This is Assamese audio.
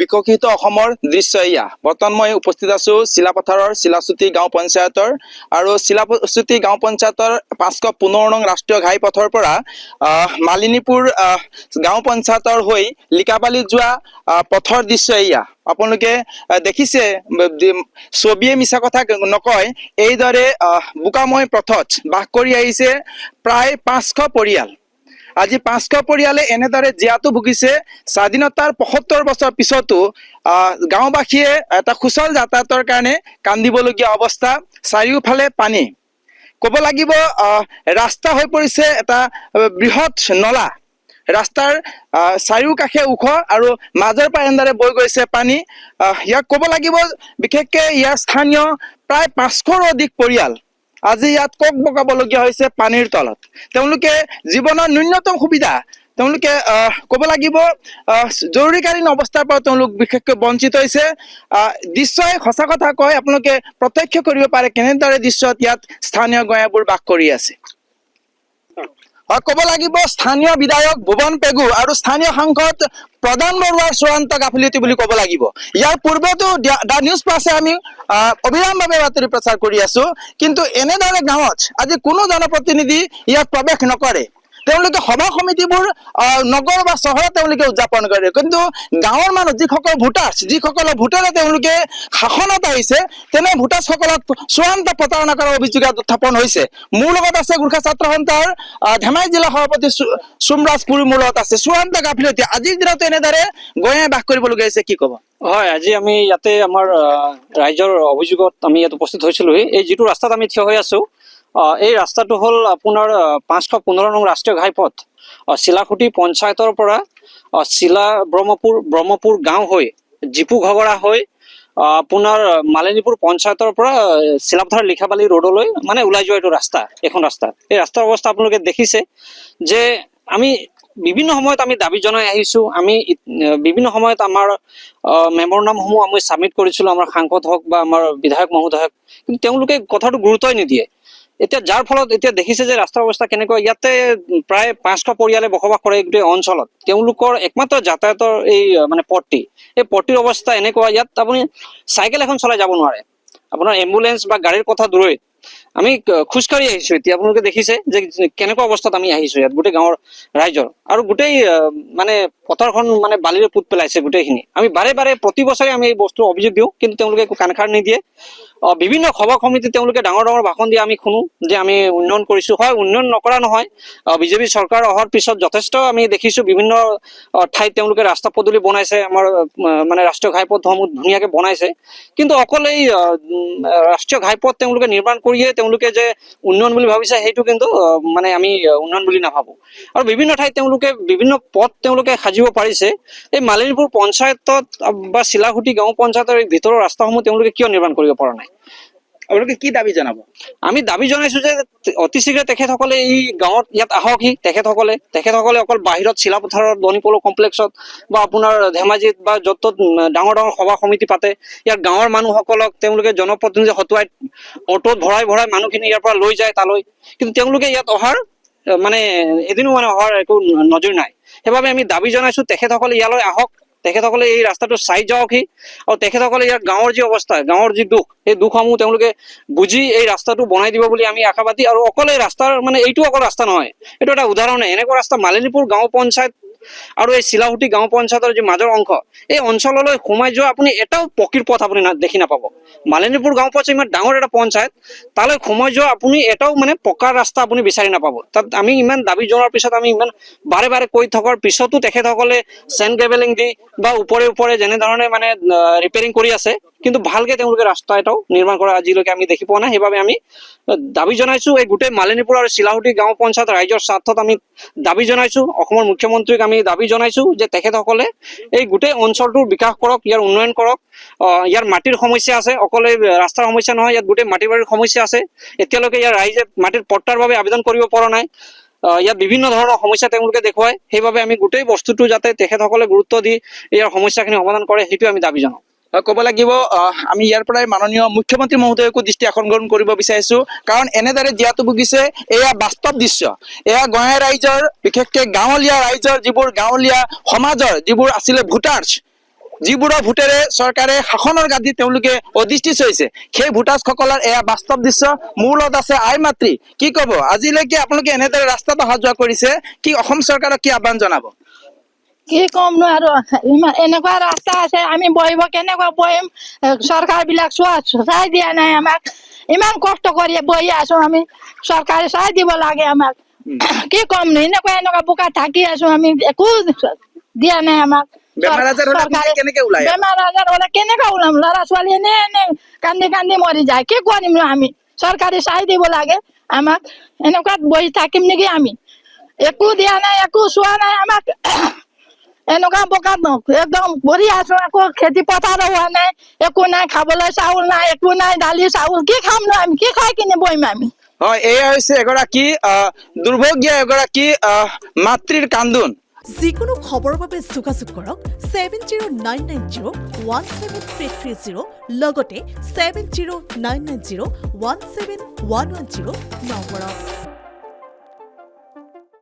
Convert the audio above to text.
বিকশিত অসমৰ দৃশ্য এয়া। বৰ্তমান মই উপস্থিত আছো চিলাপথাৰৰ চিলাচুটি গাঁও পঞ্চায়তৰ আৰু চিলাচুটি গাঁও পঞ্চায়তৰ 515 নং ৰাষ্ট্ৰীয় ঘাইপথৰ পৰা মালিনীপুৰ গাঁও পঞ্চায়তৰ হৈ লিকাবালি যোৱা পথৰ দৃশ্য এয়া। আপোনালোকে দেখিছে, ছবিয়ে মিছা কথা নকয়। এইদৰে বোকাময় পথত বাস কৰি আহিছে প্ৰায় 500 পৰিয়াল। আজি 500 পৰিয়ালে এনেদৰে জীয়াতু ভুগিছে। স্বাধীনতাৰ 75 বছৰ পিছতো গাঁওবাসীয়ে এটা সুচল যাতায়াতৰ কাৰণে কান্দিবলগীয়া অৱস্থা। চাৰিওফালে পানী, ক'ব লাগিব ৰাস্তা হৈ পৰিছে এটা বৃহৎ নলা। ৰাস্তাৰ চাৰিওকাষে ওখ আৰু মাজৰ পৰা এনেদৰে বৈ গৈছে পানী। ইয়াক ক'ব লাগিব বিশেষকৈ ইয়াৰ স্থানীয় প্ৰায় 500ৰো অধিক পৰিয়াল আজি ইয়াত কক বকাবলগীয়া হৈছে পানীৰ তলত। তেওঁলোকে জীৱনৰ ন্যূনতম সুবিধা তেওঁলোকে ক'ব লাগিব জৰুৰীকালীন অৱস্থাৰ পৰা তেওঁলোক বিশেষকৈ বঞ্চিত হৈছে। দৃশ্যই সঁচা কথা কয়, আপোনালোকে প্ৰত্যক্ষ কৰিব পাৰে কেনেদৰে দৃশ্যত ইয়াত স্থানীয় গঞাবোৰ বাস কৰি আছে। ক'ব লাগিব স্থানীয় বিধায়ক ভুৱন পেগু আৰু স্থানীয় সাংসদ প্ৰধান বৰুৱাৰ চূড়ান্ত গাফিলতি বুলি ক'ব লাগিব। ইয়াৰ পূৰ্বতো দ্য নিউজ প্লাছে আমি অবিৰামভাৱে বাতৰি প্ৰচাৰ কৰি আছো, কিন্তু এনেদৰে গাঁৱত আজি কোনো জনপ্ৰতিনিধি ইয়াত প্ৰৱেশ নকৰে। তেওঁলোকে সভা সমিতিবোৰ নগৰ বা চহৰত তেওঁলোকে উদযাপন কৰে, কিন্তু গাঁৱৰ মানুহ যিসকল যিসকলৰ ভোটেৰে তেওঁলোকে শাসনত আহিছে, তেনে ভোটাৰসকলক চূড়ান্ত প্ৰতাৰণা কৰাৰ অভিযোগ উত্থাপন হৈছে। মোৰ লগত আছে গোৰ্খা ছাত্ৰ সন্থাৰ ধেমাজি জিলা সভাপতি সোমৰাজ পুৰী, মোৰ লগত আছে। চূড়ান্ত গাফিলতি আজিৰ দিনতো এনেদৰে গঞাই বাস কৰিবলগীয়া হৈছে, কি ক'ব? হয়, আজি আমি ইয়াতে আমাৰ ৰাইজৰ অভিযোগত আমি ইয়াত উপস্থিত হৈছিলো। এই যিটো ৰাস্তাত আমি থিয় হৈ আছো, এই ৰাস্তাটো হ'ল আপোনাৰ 515 নং ৰাষ্ট্ৰীয় ঘাইপথ। চিলাখুটি পঞ্চায়তৰ পৰা চিলা ব্ৰহ্মপুৰ গাঁও হৈ জিপু ঘগৰা হৈ আপোনাৰ মালিনীপুৰ পঞ্চায়তৰ পৰা চিলাপথাৰ লিখাবালি ৰোডলৈ মানে ওলাই যোৱা এইটো ৰাস্তা, এখন ৰাস্তা। এই ৰাস্তাৰ অৱস্থা আপোনালোকে দেখিছে যে আমি বিভিন্ন সময়ত আমি দাবী জনাই আহিছো। আমি বিভিন্ন সময়ত আমাৰ মেমৰনামসমূহ আমি ছাবমিট কৰিছিলো, আমাৰ সাংসদ হওক বা আমাৰ বিধায়ক মহোদয় হওক, কিন্তু তেওঁলোকে কথাটো গুৰুত্বই নিদিয়ে। এতিয়া যাৰ ফলত এতিয়া দেখিছে যে ৰাস্তাৰ অৱস্থা কেনেকুৱা। ইয়াতে প্ৰায় 500 পৰিয়ালে বসবাস কৰে গোটেই অঞ্চলত। তেওঁলোকৰ একমাত্ৰ যাতায়াতৰ এই মানে পথটি, এই পথটিৰ অৱস্থা এনেকুৱা, ইয়াত আপুনি চাইকেল এখন চলাই যাব নোৱাৰে। আপোনাৰ এম্বুলেন্স বা গাড়ীৰ কথা দূৰৈ, আমি খোজকাঢ়ি আহিছো। এতিয়া আপোনালোকে দেখিছে যে কেনেকুৱা অৱস্থাত আমি আহিছো ইয়াত গোটেই গাঁৱৰ ৰাইজৰ, আৰু গোটেই মানে পথাৰখন মানে বালিৰে পুত পেলাইছে গোটেইখিনি। আমি বাৰে বাৰে প্ৰতি বছৰে আমি এই বস্তু অভিযোগ দিওঁ, কিন্তু তেওঁলোকে একো কাণ সাৰ নিদিয়ে। বিভিন্ন সভা সমিতি তেওঁলোকে ডাঙৰ ডাঙৰ ভাষণ দিয়ে, আমি শুনো যে আমি উন্নয়ন কৰিছো। হয়, উন্নয়ন নকৰা নহয়। বিজেপি চৰকাৰ অহাৰ পিছত যথেষ্ট আমি দেখিছো বিভিন্ন ঠাইত তেওঁলোকে ৰাস্তা পদূলি বনাইছে, আমাৰ মানে ৰাষ্ট্ৰীয় ঘাইপথসমূহ ধুনীয়াকে বনাইছে। কিন্তু অকল এই ৰাষ্ট্ৰীয় ঘাইপথ তেওঁলোকে নিৰ্মাণ কৰিয়ে তেওঁলোকে যে উন্নয়ন বুলি ভাবিছে, সেইটো কিন্তু মানে আমি উন্নয়ন বুলি নাভাবো। আৰু বিভিন্ন ঠাইত তেওঁলোকে বিভিন্ন পথ তেওঁলোকে সাজিব পাৰিছে। এই মালিনীপুৰ পঞ্চায়তত বা চিলাখুটি গাঁও পঞ্চায়তৰ এই ভিতৰৰ ৰাস্তাসমূহ তেওঁলোকে কিয় নিৰ্মাণ কৰিব পৰা নাই? আপোনালোকে কি দাবী জনাব? আমি দাবী জনাইছো যে অতি শীঘ্ৰে তেখেতসকলে এই গাঁৱত ইয়াত আহকহি। তেখেতসকলে অকল বাহিৰত চিলাপথাৰৰ দনিপলো কমপ্লেক্সত বা আপোনাৰ ধেমাজিত বা য'ত ত'ত ডাঙৰ ডাঙৰ সভা সমিতি পাতে, ইয়াৰ গাঁৱৰ মানুহসকলক তেওঁলোকে জনপ্ৰতিনিধি হতুৱাই অটোত ভৰাই মানুহখিনি ইয়াৰ পৰা লৈ যায় তালৈ, কিন্তু তেওঁলোকে ইয়াত অহাৰ মানে এদিনো মানে অহাৰ একো নজৰ নাই। সেইবাবে আমি দাবী জনাইছো তেখেতসকলে ইয়ালৈ আহক, তেখেতসকলে এই ৰাস্তাটো চাই যাওকহি, আৰু তেখেতসকলে ইয়াৰ গাঁৱৰ যি অৱস্থা, গাঁৱৰ যি দুখ, সেই দুখসমূহ তেওঁলোকে বুজি এই ৰাস্তাটো বনাই দিব বুলি আমি আশাবাদী। আৰু অকল এই ৰাস্তাৰ মানে এইটো অকল ৰাস্তা নহয়, এইটো এটা উদাহৰণে। এনেকুৱা ৰাস্তা মালিনীপুৰ গাঁও পঞ্চায়ত আৰু এই চিলাহুটি গাঁও পঞ্চায়তৰ যি মাজৰ অংশ, এই অঞ্চললৈ সোমাই যোৱা আপুনি এটাও পকীৰ পথ আপুনি দেখি নাপাব। মালিনীপুৰ গাঁও পঞ্চায়ত ইমান ডাঙৰ এটা পঞ্চায়ত, তালৈ সোমাই যোৱা আপুনি এটাও মানে পকাৰ ৰাস্তা আপুনি বিচাৰি নাপাব। তাত আমি ইমান দাবী জনোৱাৰ পিছত, আমি ইমান বাৰে বাৰে কৈ থকাৰ পিছতো তেখেতসকলে চেণ্ড গ্ৰেভেলিং দি বা ওপৰে যেনেধৰণে মানে ৰিপেয়াৰিং কৰি আছে, কিন্তু ভালকে তেওঁলোকে ৰাস্তা এটাও নিৰ্মাণ কৰা আজিলৈকে আমি দেখি পোৱা নাই। সেইবাবে আমি দাবী জনাইছো, এই গোটেই মালিনীপুৰ আৰু চিলাহুটি গাঁও পঞ্চায়ত ৰাইজৰ স্বাৰ্থত আমি দাবী জনাইছো। অসমৰ মুখ্যমন্ত্ৰীক আমি দাবী জনাইছো যে তেখেতসকলে এই গোটেই অঞ্চলটোৰ বিকাশ কৰক, ইয়াৰ উন্নয়ন কৰক। ইয়াৰ মাটিৰ সমস্যা আছে, অকল এই ৰাস্তাৰ সমস্যা নহয়, ইয়াত গোটেই মাটি বাৰীৰ সমস্যা আছে। এতিয়ালৈকে ইয়াৰ ৰাইজে মাটিৰ পট্টাৰ বাবে আবেদন কৰিব পৰা নাই। ইয়াত বিভিন্ন ধৰণৰ সমস্যা তেওঁলোকে দেখুৱায়। সেইবাবে আমি গোটেই বস্তুটো যাতে তেখেতসকলে গুৰুত্ব দি ইয়াৰ সমস্যাখিনি সমাধান কৰে, সেইটো আমি দাবী জনাওঁ। ক'ব লাগিব আমি ইয়াৰ পৰাই মাননীয় মুখ্যমন্ত্ৰী মহোদয়কো দৃষ্টি আকৰ্ষণ কৰিব বিচাৰিছো, কাৰণ এনেদৰে জীয়াতু ভুগিছে এয়া বাস্তৱ দৃশ্য। এয়া গঞা ৰাইজৰ, বিশেষকৈ গাঁৱলীয়া ৰাইজৰ, যিবোৰ গাঁৱলীয়া সমাজৰ যিবোৰ আছিলে ভোটাৰ্ছ, যিবোৰৰ ভোটেৰে চৰকাৰে শাসনৰ গাদী তেওঁলোকে অধিষ্ঠিত হৈছে, সেই ভোটাৰসকলৰ এয়া বাস্তৱ দৃশ্য। মোৰ লগত আছে আই মাতৃ। কি ক'ব, আজিলৈকে আপোনালোকে এনেদৰে ৰাস্তাত অহা যোৱা কৰিছে, কি অসম চৰকাৰক কি আহ্বান জনাব? কি কম নো আৰু এনেকুৱা ৰাস্তা আছে, আমি বহিব কেনেকুৱা বহিম? চৰকাৰ বিলাক চাই দিয়া নাই আমাক। ইমান কষ্ট কৰি বহি আছো আমি, চৰকাৰে চাই দিব লাগে আমাক। কি কম নো, এনেকুৱা বোকা থাকি আছো আমি, একো দিয়া নাই আমাক। বেমাৰ আজাৰ হ'লে আপোনালোকে কেনেকে ওলাই? বেমাৰ আজাৰ হ'লে কেনেকে ওলাম? ল'ৰা ছোৱালী এনে কান্দি কান্দি মৰি যায়। কি কৰিম নো আমি? চৰকাৰে চাই দিব লাগে আমাক। এনেকুৱাত বহি থাকিম নেকি আমি? একো দিয়া নাই, একো চোৱা নাই আমাক। এনেকুৱা বোকাত একদম ভৰি আছো, একো খেতি পথাৰো হোৱা নাই, একো নাই, খাবলৈ চাউল নাই, একো নাই, দালি চাউল কি খাম নো আমি? কি খাই কিনে বহিম আমি? হয়, এয়া হৈছে এগৰাকী দুৰ্ভগীয়া এগৰাকী মাতৃৰ কান্দোন। যিকোনো খবৰৰ বাবে যোগাযোগ কৰক 7099017330 লগতে 7099017110 নম্বৰত।